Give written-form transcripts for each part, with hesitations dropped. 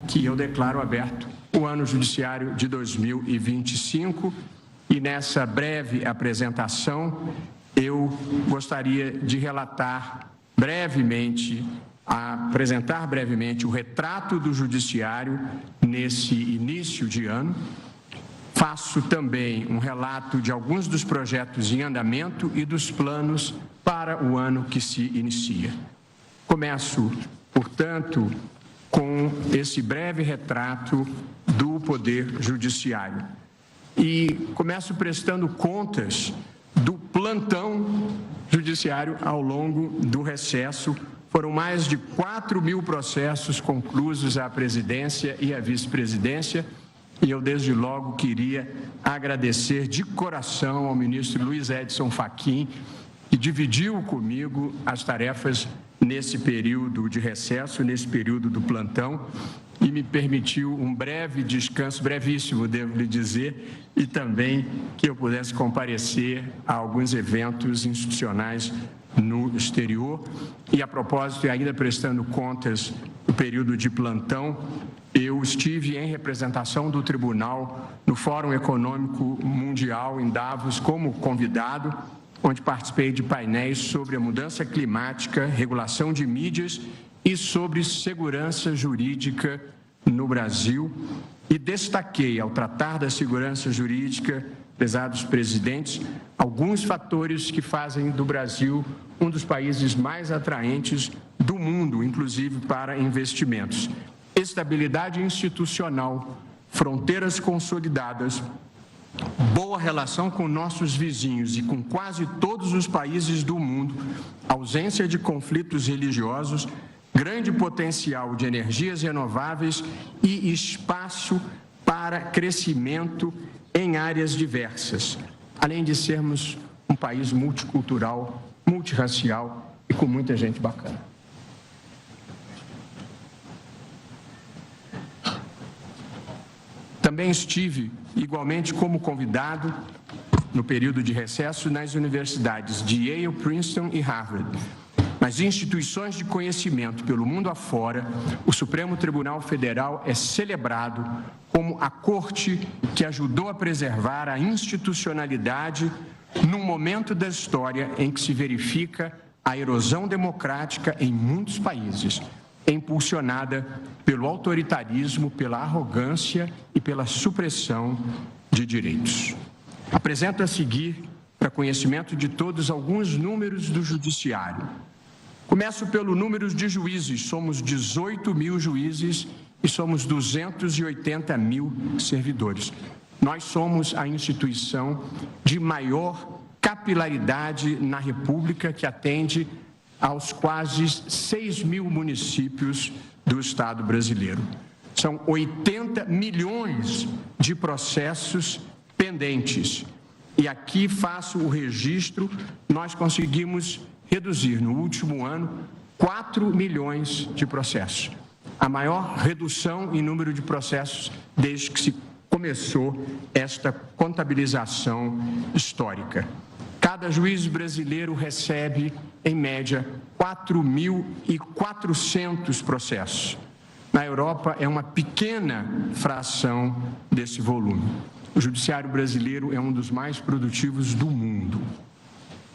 que eu declaro aberto o ano judiciário de 2025 e nessa breve apresentação eu gostaria de relatar brevemente, apresentar brevemente o retrato do judiciário nesse início de ano. Faço também um relato de alguns dos projetos em andamento e dos planos para o ano que se inicia. Começo, portanto, com esse breve retrato do Poder Judiciário. E começo prestando contas do plantão judiciário ao longo do recesso. Foram mais de 4.000 processos conclusos à presidência e à vice-presidência. E eu, desde logo, queria agradecer de coração ao ministro Luiz Edson Fachin, que dividiu comigo as tarefas nesse período de recesso, nesse período do plantão, e me permitiu um breve descanso, brevíssimo, devo lhe dizer, e também que eu pudesse comparecer a alguns eventos institucionais no exterior. E, a propósito, e ainda prestando contas do período de plantão, eu estive em representação do Tribunal no Fórum Econômico Mundial em Davos como convidado, onde participei de painéis sobre a mudança climática, regulação de mídias e sobre segurança jurídica no Brasil. E destaquei, ao tratar da segurança jurídica, prezados presidentes, alguns fatores que fazem do Brasil um dos países mais atraentes do mundo, inclusive para investimentos. Estabilidade institucional, fronteiras consolidadas, boa relação com nossos vizinhos e com quase todos os países do mundo, ausência de conflitos religiosos, grande potencial de energias renováveis e espaço para crescimento em áreas diversas, além de sermos um país multicultural, multirracial e com muita gente bacana. Também estive, igualmente como convidado, no período de recesso, nas universidades de Yale, Princeton e Harvard. Nas instituições de conhecimento pelo mundo afora, o Supremo Tribunal Federal é celebrado como a corte que ajudou a preservar a institucionalidade num momento da história em que se verifica a erosão democrática em muitos países, impulsionada pelo autoritarismo, pela arrogância e pela supressão de direitos. Apresento a seguir, para conhecimento de todos, alguns números do Judiciário. Começo pelo número de juízes. Somos 18.000 juízes e somos 280.000 servidores. Nós somos a instituição de maior capilaridade na República, que atende aos quase 6.000 municípios do Estado brasileiro. São 80 milhões de processos pendentes. E aqui faço o registro, nós conseguimos reduzir no último ano 4 milhões de processos. A maior redução em número de processos desde que se começou esta contabilização histórica. Cada juiz brasileiro recebe, em média, 4.400 processos. Na Europa, é uma pequena fração desse volume. O judiciário brasileiro é um dos mais produtivos do mundo.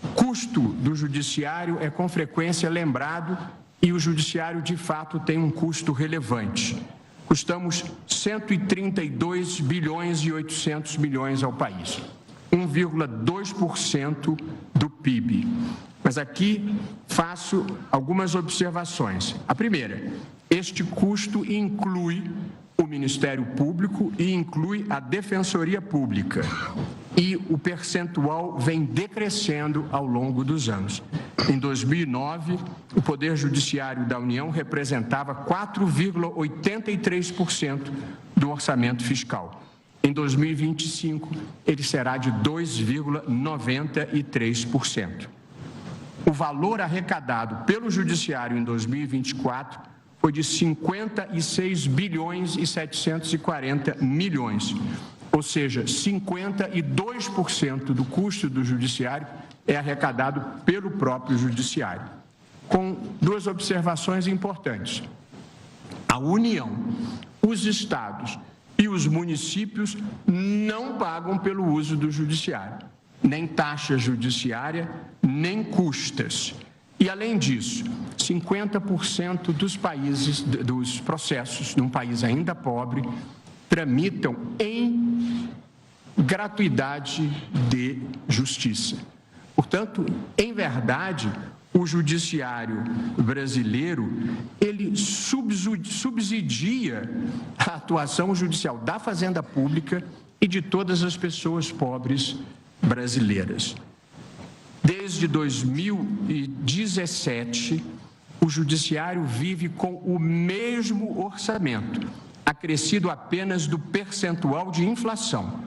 O custo do judiciário é com frequência lembrado e o judiciário, de fato, tem um custo relevante. Custamos 132 bilhões e 800 milhões ao país. 1,2% do PIB. Mas aqui faço algumas observações. A primeira, este custo inclui o Ministério Público e inclui a Defensoria Pública. E o percentual vem decrescendo ao longo dos anos. Em 2009, o Poder Judiciário da União representava 4,83% do orçamento fiscal. Em 2025, ele será de 2,93%. O valor arrecadado pelo Judiciário em 2024 foi de 56 bilhões e 740 milhões, ou seja, 52% do custo do Judiciário é arrecadado pelo próprio Judiciário. Com duas observações importantes. A União os estados e os municípios não pagam pelo uso do judiciário, nem taxa judiciária, nem custas. E, além disso, 50% dos processos, num país ainda pobre, tramitam em gratuidade de justiça. Portanto, em verdade, o judiciário brasileiro, ele subsidia a atuação judicial da Fazenda Pública e de todas as pessoas pobres brasileiras. Desde 2017, o judiciário vive com o mesmo orçamento, acrescido apenas do percentual de inflação.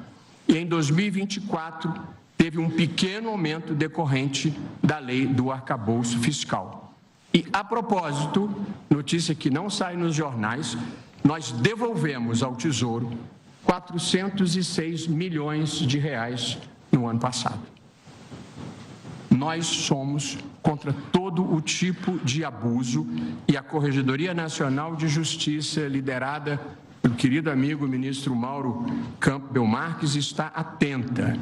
E em 2024, teve um pequeno aumento decorrente da lei do arcabouço fiscal. E, a propósito, notícia que não sai nos jornais, nós devolvemos ao Tesouro 406 milhões de reais no ano passado. Nós somos contra todo o tipo de abuso e a Corregedoria Nacional de Justiça, liderada pelo querido amigo ministro Mauro Campbell Marques, está atenta.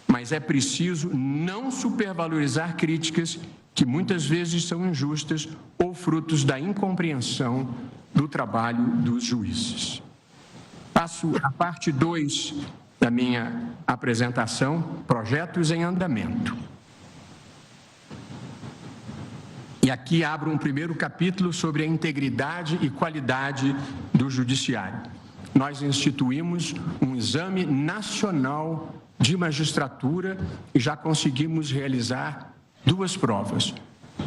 Mas é preciso não supervalorizar críticas que muitas vezes são injustas ou frutos da incompreensão do trabalho dos juízes. Passo à parte 2 da minha apresentação, projetos em andamento. E aqui abro um primeiro capítulo sobre a integridade e qualidade do judiciário. Nós instituímos um exame nacional de magistratura e já conseguimos realizar 2 provas.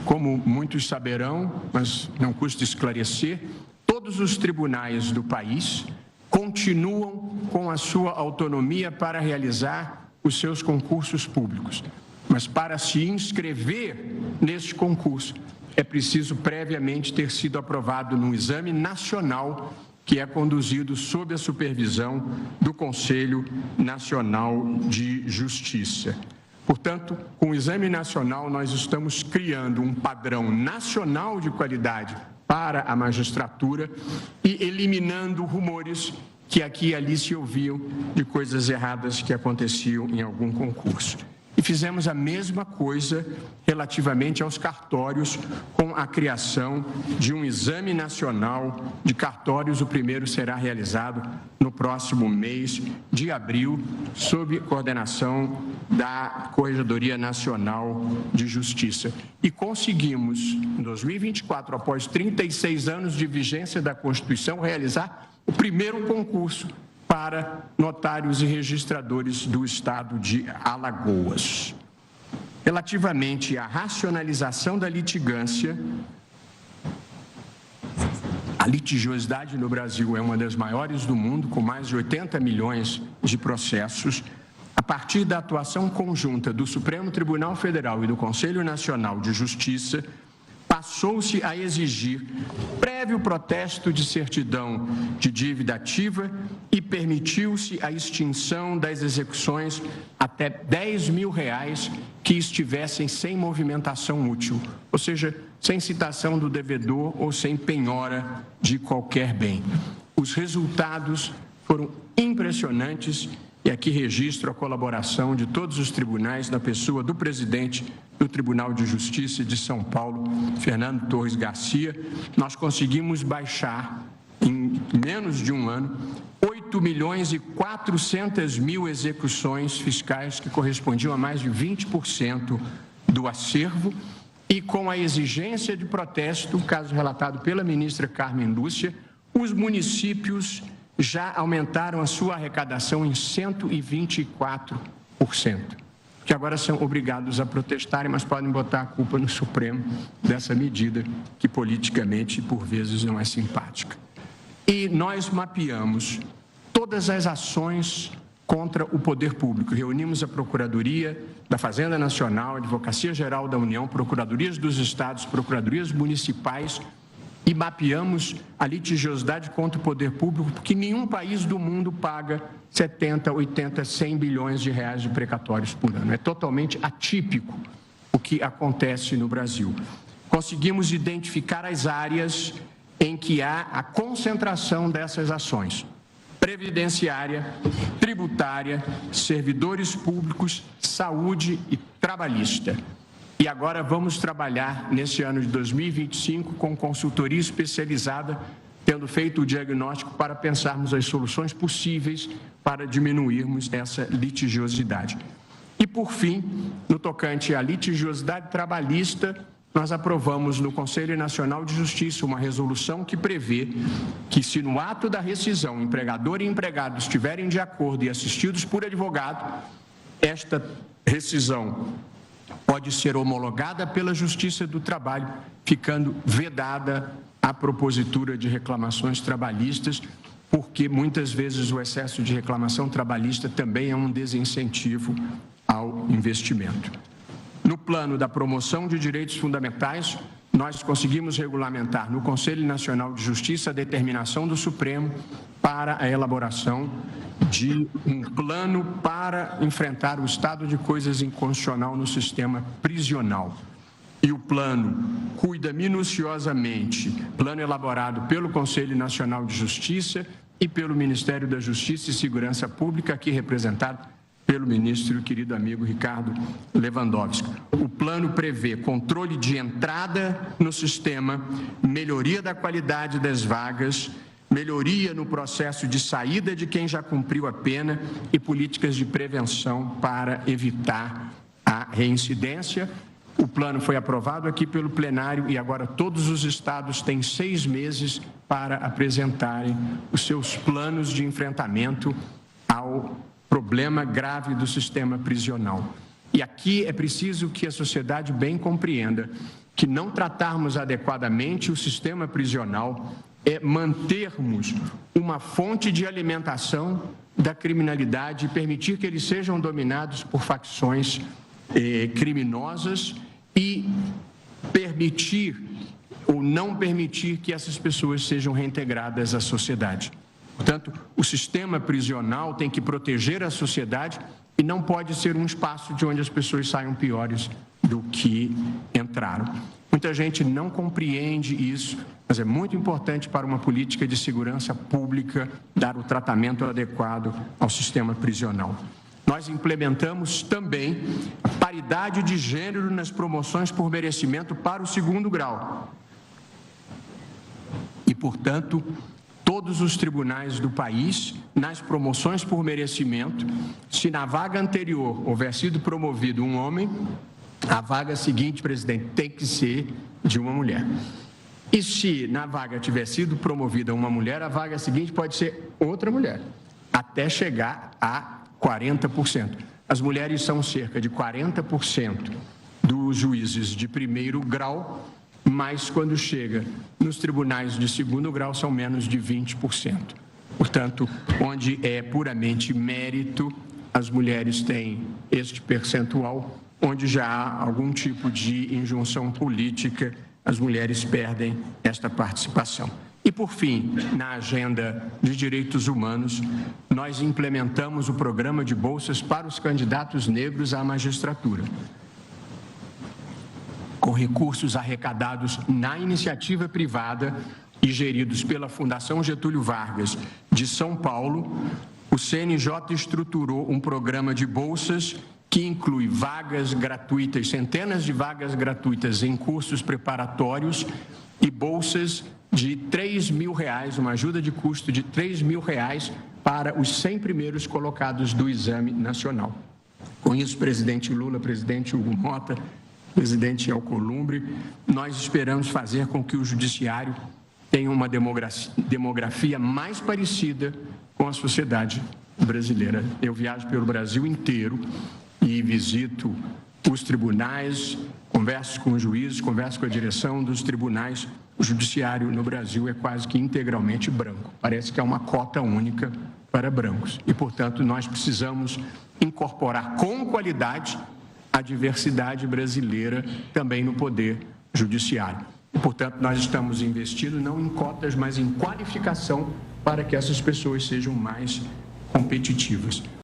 Como muitos saberão, mas não custa esclarecer, todos os tribunais do país continuam com a sua autonomia para realizar os seus concursos públicos. Mas para se inscrever neste concurso, é preciso previamente ter sido aprovado num exame nacional que é conduzido sob a supervisão do Conselho Nacional de Justiça. Portanto, com o Exame Nacional, nós estamos criando um padrão nacional de qualidade para a magistratura e eliminando rumores que aqui e ali se ouviam de coisas erradas que aconteciam em algum concurso. E fizemos a mesma coisa relativamente aos cartórios, com a criação de um exame nacional de cartórios. O primeiro será realizado no próximo mês de abril, sob coordenação da Corregedoria Nacional de Justiça. E conseguimos, em 2024, após 36 anos de vigência da Constituição, realizar o primeiro concurso para notários e registradores do estado de Alagoas. Relativamente à racionalização da litigância, a litigiosidade no Brasil é uma das maiores do mundo, com mais de 80 milhões de processos. A partir da atuação conjunta do Supremo Tribunal Federal e do Conselho Nacional de Justiça, passou-se a exigir prévio protesto de certidão de dívida ativa e permitiu-se a extinção das execuções até R$10 mil que estivessem sem movimentação útil, ou seja, sem citação do devedor ou sem penhora de qualquer bem. Os resultados foram impressionantes e aqui registro a colaboração de todos os tribunais na pessoa do presidente do Tribunal de Justiça de São Paulo, Fernando Torres Garcia. Nós conseguimos baixar, em menos de um ano, 8.400.000 execuções fiscais, que correspondiam a mais de 20% do acervo, e com a exigência de protesto, caso relatado pela ministra Carmen Lúcia, os municípios já aumentaram a sua arrecadação em 124%, que agora são obrigados a protestarem, mas podem botar a culpa no Supremo dessa medida, que politicamente, por vezes, não é simpática. E nós mapeamos todas as ações contra o poder público. Reunimos a Procuradoria da Fazenda Nacional, a Advocacia Geral da União, Procuradorias dos Estados, Procuradorias Municipais, e mapeamos a litigiosidade contra o poder público, porque nenhum país do mundo paga 70, 80, 100 bilhões de reais de precatórios por ano. É totalmente atípico o que acontece no Brasil. Conseguimos identificar as áreas em que há a concentração dessas ações: previdenciária, tributária, servidores públicos, saúde e trabalhista. E agora vamos trabalhar nesse ano de 2025 com consultoria especializada, tendo feito o diagnóstico para pensarmos as soluções possíveis para diminuirmos essa litigiosidade. E, por fim, no tocante à litigiosidade trabalhista, nós aprovamos no Conselho Nacional de Justiça uma resolução que prevê que, se no ato da rescisão empregador e empregado estiverem de acordo e assistidos por advogado, esta rescisão pode ser homologada pela Justiça do Trabalho, ficando vedada a propositura de reclamações trabalhistas, porque muitas vezes o excesso de reclamação trabalhista também é um desincentivo ao investimento. No plano da promoção de direitos fundamentais, nós conseguimos regulamentar no Conselho Nacional de Justiça a determinação do Supremo para a elaboração de um plano para enfrentar o estado de coisas inconstitucional no sistema prisional. E o plano cuida minuciosamente, plano elaborado pelo Conselho Nacional de Justiça e pelo Ministério da Justiça e Segurança Pública, aqui representado pelo ministro, querido amigo Ricardo Lewandowski. O plano prevê controle de entrada no sistema, melhoria da qualidade das vagas, melhoria no processo de saída de quem já cumpriu a pena e políticas de prevenção para evitar a reincidência. O plano foi aprovado aqui pelo plenário e agora todos os estados têm 6 meses para apresentarem os seus planos de enfrentamento ao problema grave do sistema prisional. E aqui é preciso que a sociedade bem compreenda que não tratarmos adequadamente o sistema prisional é mantermos uma fonte de alimentação da criminalidade e permitir que eles sejam dominados por facções criminosas e permitir ou não permitir que essas pessoas sejam reintegradas à sociedade. Portanto, o sistema prisional tem que proteger a sociedade e não pode ser um espaço de onde as pessoas saiam piores do que entraram. Muita gente não compreende isso, mas é muito importante para uma política de segurança pública dar o tratamento adequado ao sistema prisional. Nós implementamos também a paridade de gênero nas promoções por merecimento para o 2º grau. E, portanto, todos os tribunais do país, nas promoções por merecimento, se na vaga anterior houver sido promovido um homem, a vaga seguinte, presidente, tem que ser de uma mulher. E se na vaga tiver sido promovida uma mulher, a vaga seguinte pode ser outra mulher, até chegar a 40%. As mulheres são cerca de 40% dos juízes de 1º grau, mas quando chega nos tribunais de 2º grau são menos de 20%. Portanto, onde é puramente mérito, as mulheres têm este percentual, onde já há algum tipo de injunção política, as mulheres perdem esta participação. E, por fim, na agenda de direitos humanos, nós implementamos o programa de bolsas para os candidatos negros à magistratura, com recursos arrecadados na iniciativa privada e geridos pela Fundação Getúlio Vargas de São Paulo. O CNJ estruturou um programa de bolsas que inclui vagas gratuitas, centenas de vagas gratuitas em cursos preparatórios e bolsas de R$3.000, uma ajuda de custo de R$3.000 para os 100 primeiros colocados do Exame Nacional. Com isso, presidente Lula, presidente Hugo Mota, presidente Alcolumbre, nós esperamos fazer com que o judiciário tenha uma demografia mais parecida com a sociedade brasileira. Eu viajo pelo Brasil inteiro e visito os tribunais, converso com os juízes, converso com a direção dos tribunais. O judiciário no Brasil é quase que integralmente branco. Parece que é uma cota única para brancos. E, portanto, nós precisamos incorporar com qualidade a diversidade brasileira também no poder judiciário. E, portanto, nós estamos investindo não em cotas, mas em qualificação para que essas pessoas sejam mais competitivas.